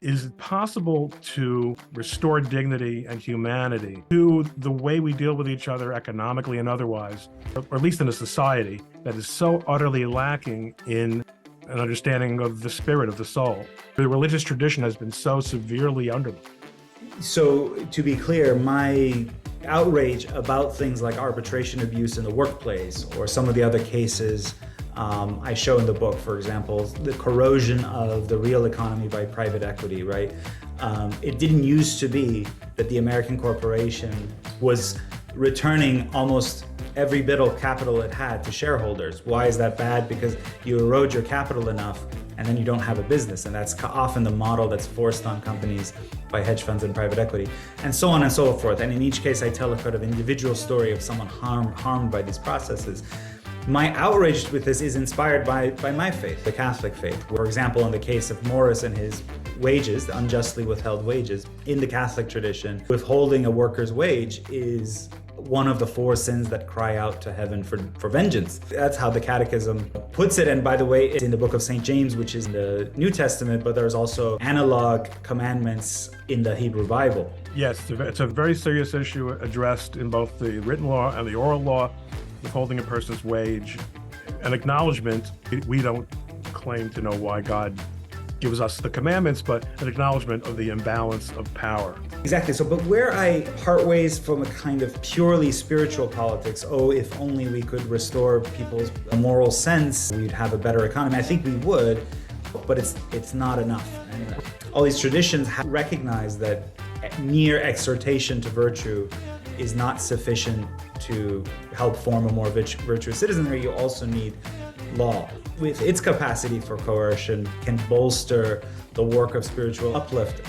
Is it possible to restore dignity and humanity to the way we deal with each other economically and otherwise, or at least in a society that is so utterly lacking in an understanding of the spirit of the soul? The religious tradition has been so severely undermined. So, to be clear, my outrage about things like arbitration abuse in the workplace or some of the other cases I show in the book, for example, the corrosion of the real economy by private equity, right? It didn't used to be that the American corporation was returning almost every bit of capital it had to shareholders. Why is that bad? Because you erode your capital enough and then you don't have a business. And that's often the model that's forced on companies by hedge funds and private equity, and so on and so forth. And in each case, I tell a kind of individual story of someone harmed by these processes. My outrage with this is inspired by my faith, the Catholic faith. For example, in the case of Morris and his wages, the unjustly withheld wages, in the Catholic tradition, withholding a worker's wage is one of the 4 sins that cry out to heaven for vengeance. That's how the Catechism puts it. And by the way, it's in the book of St. James, which is in the New Testament, but there's also analog commandments in the Hebrew Bible. Yes, it's a very serious issue addressed in both the written law and the oral law, withholding a person's wage. An acknowledgement, we don't claim to know why God gives us the commandments, but an acknowledgement of the imbalance of power. Exactly. So, but where I part ways from a kind of purely spiritual politics, if only we could restore people's moral sense, we'd have a better economy. I think we would, but it's not enough. And all these traditions recognize that mere exhortation to virtue is not sufficient to help form a more virtuous citizenry. You also need law, with its capacity for coercion, can bolster the work of spiritual uplift.